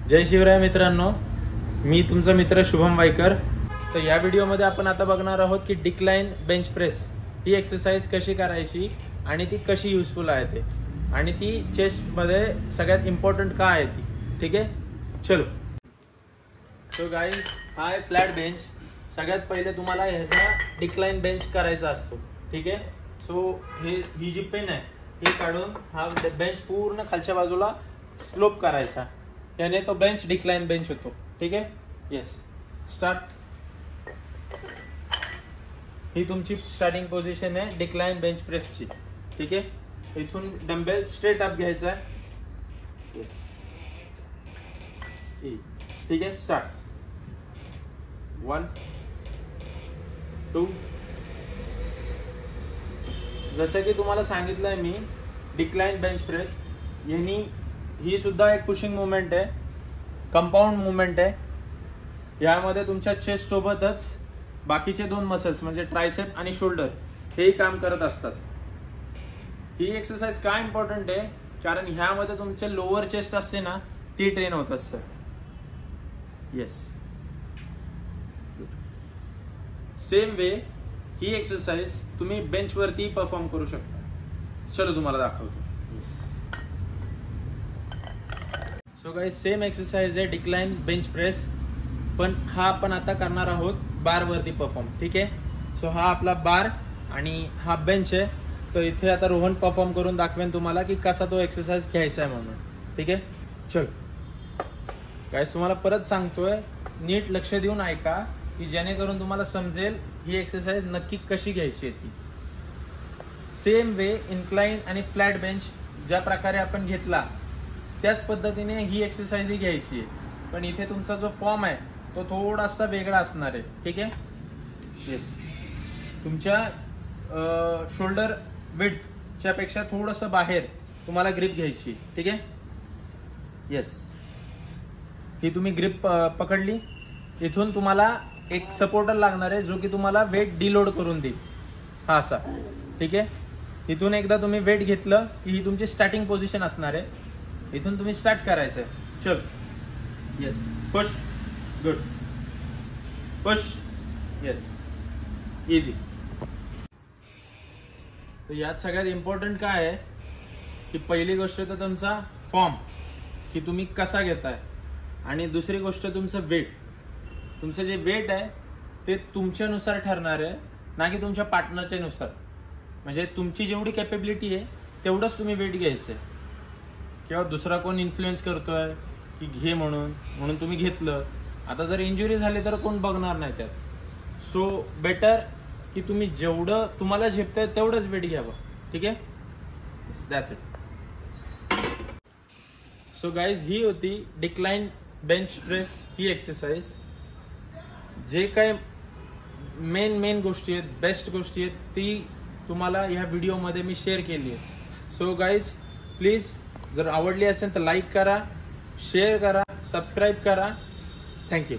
जय शिवराय मित्रांनो, मी तुमचा मित्र शुभम वायकर। तर या व्हिडिओमध्ये आपण आता बघणार आहोत की डिक्लाइन बेंच प्रेस ही एक्सरसाइज कशी करायची आणि ती कशी युजफुल आहे ते, आणि ती चेस्ट मध्ये सगळ्यात इम्पॉर्टंट का आहे ती। ठीक आहे, चलो। सो गाइस, हा आहे फ्लॅट बेंच। सगळ्यात पहिले तुम्हाला ह्याचा डिक्लाइन बेंच करायचा असतो। ठीक आहे, सो ही जी पेन आहे ही काढून हा बेंच पूर्ण खालच्या बाजूला स्लोप करायचा, याने तो बेंच डिक्लाइन बेंच होतो। ठीक आहे, येस, स्टार्ट। ही तुमची स्टार्टिंग पोझिशन आहे डिक्लाइन बेंच प्रेसची। ठीक आहे, इथून डंबेल स्ट्रेट अप घ्यायचा आहे, येस, ठीक आहे, स्टार्ट। 1 2। जसं की तुम्हाला सांगितलंय मी, डिक्लाइन बेंच प्रेस ही सुद्धा एक पुशिंग मूवमेंट आहे, कंपाऊंड मूवमेंट आहे। यामध्ये तुमच्या चेस्ट सोबतच बाकीचे दोन मसल्स म्हणजे ट्रायसेप आणि शोल्डर हेही काम करत असतात। ही एक्सरसाइज का इम्पॉर्टंट आहे, कारण ह्यामध्ये तुमचे लोअर चेस्ट असते ना, ती ट्रेन होत असते। येस, सेम वे ही एक्सरसाइज तुम्ही बेंच वरती परफॉर्म करू शकता। चलो तुम्हाला दाखवतो। Yes, so guys, same exercise आहे डिक्लाइन बेंच प्रेस, पण हा आपण आता करणार आहोत बार वरती परफॉर्म। ठीक आहे, सो हा आपला बार आणि हा बेंच आहे। तर इथे आता रोहन परफॉर्म करून दाखवेन तुम्हाला की कसा तो एक्सरसाइज घ्यायचा आहे म्हणून। ठीक आहे, चल गाइस, तुम्हाला परत सांगतोय, नीट लक्ष देऊन ऐका की जेणेकरून तुम्हाला समजेल ही एक्सरसाइज नक्की कशी घ्यायची आहे ती। सेम वे इन्क्लाइन आणि फ्लॅट बेंच ज्या प्रकारे आपण घेतला त्याच पद्धतीने ही एक्सरसाइज ही घ्यायची आहे, पण इथे तुमचा जो फॉर्म आहे तो थोडासा वेगळा असणार आहे। ठीक आहे, येस, तुमच्या शोल्डर विड्थच्या पेक्षा थोडंसं बाहेर तुम्हाला ग्रिप घ्यायची। ठीक आहे, येस, ही तुम्ही ग्रिप पकडली, इथून तुम्हाला एक सपोर्टर लागणार आहे जो की तुम्हाला वेट डिलोड करून देईल, हा असा। ठीक आहे, इथून एकदा तुम्ही वेट घेतलं की ही तुमची स्टार्टिंग पोझिशन असणार आहे, इथून तुम्ही स्टार्ट करायचं आहे। चल, yes, push, good, push, yes, easy. तर यात सगळ्यात इम्पॉर्टंट काय आहे की पहिली गोष्ट तर तुमचा फॉर्म की तुम्ही कसा घेताय, आणि दुसरी गोष्ट तुमचं वेट। तुमचं जे वेट आहे ते तुमच्यानुसार ठरणार आहे, ना की तुमच्या पार्टनरच्या नुसार। म्हणजे तुमची जेवढी कॅपेबिलिटी आहे तेवढंच तुम्ही वेट घ्यायचं आहे, किंवा दुसरा कोण इन्फ्लुएन्स करतोय की घे म्हणून तुम्ही घेतलं। आता जर इंजुरी झाली तर कोण बघणार नाही त्यात। सो बेटर की तुम्ही जेवढं तुम्हाला झेपतंय तेवढंच वेट घ्यावं। ठीक आहे, दॅट्स इट। सो गाइज, ही होती डिक्लाइन बेंच प्रेस ही एक्सरसाइज। जे काय मेन गोष्टी आहेत, बेस्ट गोष्टी आहेत, ती तुम्हाला ह्या व्हिडिओमध्ये मी शेअर केली आहे। सो गाइज, प्लीज जर आवडली असेल तर लाईक करा, शेअर करा, सबस्क्राईब करा। थँक्यू।